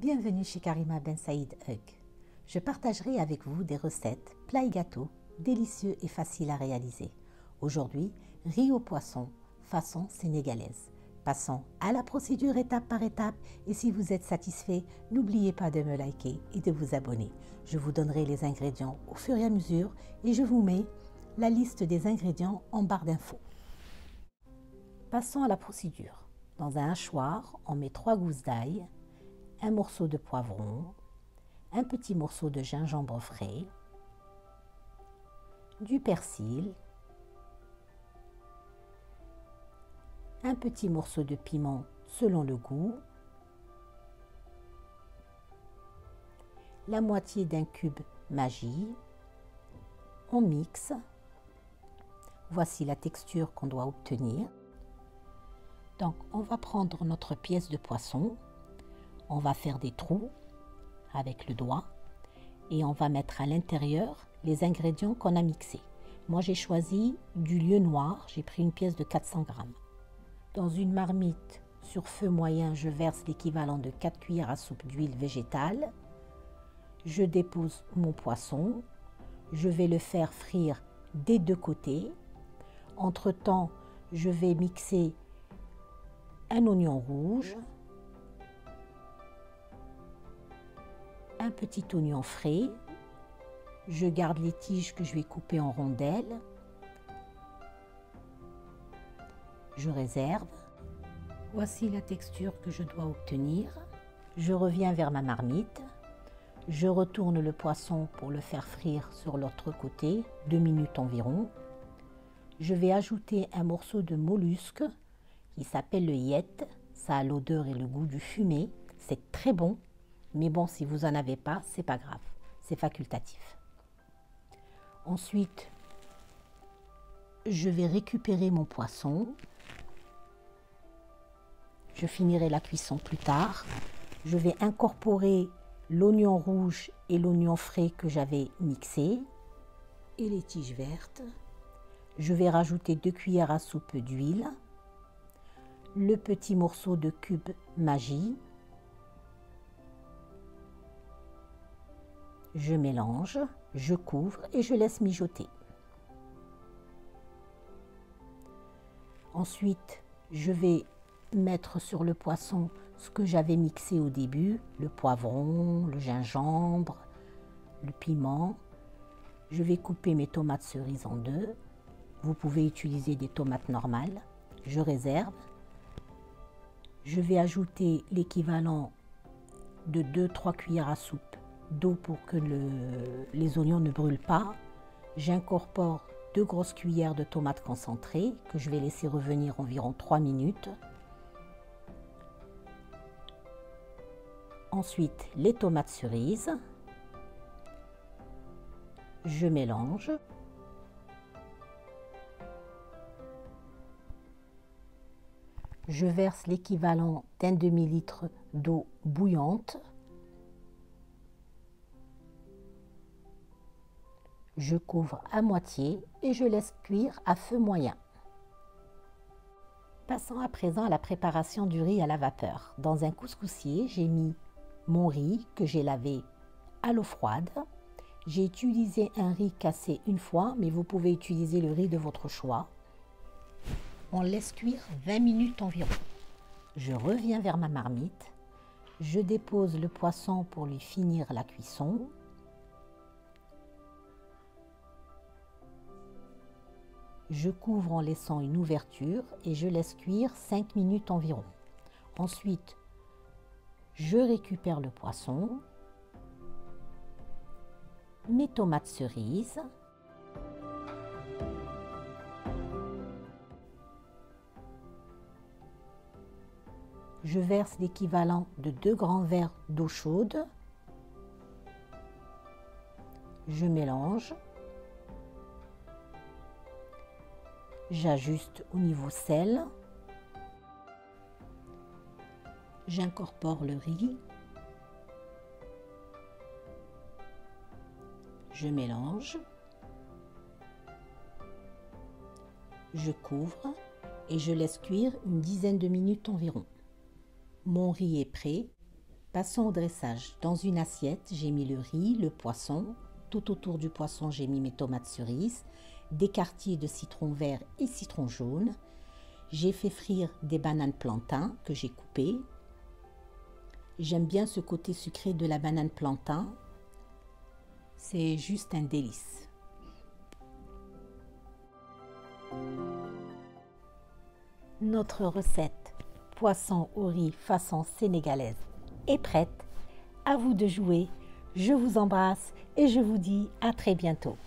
Bienvenue chez Karima Ben Saïd Hug. Je partagerai avec vous des recettes, plats et gâteaux, délicieux et faciles à réaliser. Aujourd'hui, riz au poisson, façon sénégalaise. Passons à la procédure étape par étape et si vous êtes satisfait, n'oubliez pas de me liker et de vous abonner. Je vous donnerai les ingrédients au fur et à mesure et je vous mets la liste des ingrédients en barre d'infos. Passons à la procédure. Dans un hachoir, on met 3 gousses d'ail, un morceau de poivron, un petit morceau de gingembre frais, du persil, un petit morceau de piment selon le goût, la moitié d'un cube Maggi. On mixe. Voici la texture qu'on doit obtenir. Donc on va prendre notre pièce de poisson, on va faire des trous avec le doigt et on va mettre à l'intérieur les ingrédients qu'on a mixés. Moi j'ai choisi du lieu noir, j'ai pris une pièce de 400 grammes. Dans une marmite sur feu moyen, je verse l'équivalent de 4 cuillères à soupe d'huile végétale. Je dépose mon poisson, je vais le faire frire des deux côtés. Entre-temps, je vais mixer un oignon rouge, un petit oignon frais, je garde les tiges que je vais couper en rondelles, je réserve. Voici la texture que je dois obtenir. Je reviens vers ma marmite, je retourne le poisson pour le faire frire sur l'autre côté, 2 minutes environ. Je vais ajouter un morceau de mollusque qui s'appelle le yette. Ça a l'odeur et le goût du fumé, c'est très bon. Mais bon, si vous n'en avez pas, c'est pas grave, c'est facultatif. Ensuite, je vais récupérer mon poisson. Je finirai la cuisson plus tard. Je vais incorporer l'oignon rouge et l'oignon frais que j'avais mixé et les tiges vertes. Je vais rajouter 2 cuillères à soupe d'huile, le petit morceau de cube Maggi. Je mélange, je couvre et je laisse mijoter. Ensuite, je vais mettre sur le poisson ce que j'avais mixé au début, le poivron, le gingembre, le piment. Je vais couper mes tomates cerises en deux. Vous pouvez utiliser des tomates normales. Je réserve. Je vais ajouter l'équivalent de 2-3 cuillères à soupe d'eau pour que les oignons ne brûlent pas. J'incorpore 2 grosses cuillères de tomates concentrées que je vais laisser revenir environ 3 minutes. Ensuite, les tomates cerises. Je mélange. Je verse l'équivalent d'un demi-litre d'eau bouillante. Je couvre à moitié et je laisse cuire à feu moyen. Passons à présent à la préparation du riz à la vapeur. Dans un couscoussier, j'ai mis mon riz que j'ai lavé à l'eau froide. J'ai utilisé un riz cassé une fois, mais vous pouvez utiliser le riz de votre choix. On laisse cuire 20 minutes environ. Je reviens vers ma marmite. Je dépose le poisson pour lui finir la cuisson. Je couvre en laissant une ouverture et je laisse cuire 5 minutes environ. Ensuite, je récupère le poisson, mes tomates cerises, je verse l'équivalent de 2 grands verres d'eau chaude, je mélange. J'ajuste au niveau sel. J'incorpore le riz. Je mélange. Je couvre et je laisse cuire une dizaine de minutes environ. Mon riz est prêt. Passons au dressage. Dans une assiette, j'ai mis le riz, le poisson. Tout autour du poisson, j'ai mis mes tomates cerises, des quartiers de citron vert et citron jaune. J'ai fait frire des bananes plantain que j'ai coupées. J'aime bien ce côté sucré de la banane plantain. C'est juste un délice. Notre recette poisson au riz façon sénégalaise est prête. À vous de jouer. Je vous embrasse et je vous dis à très bientôt.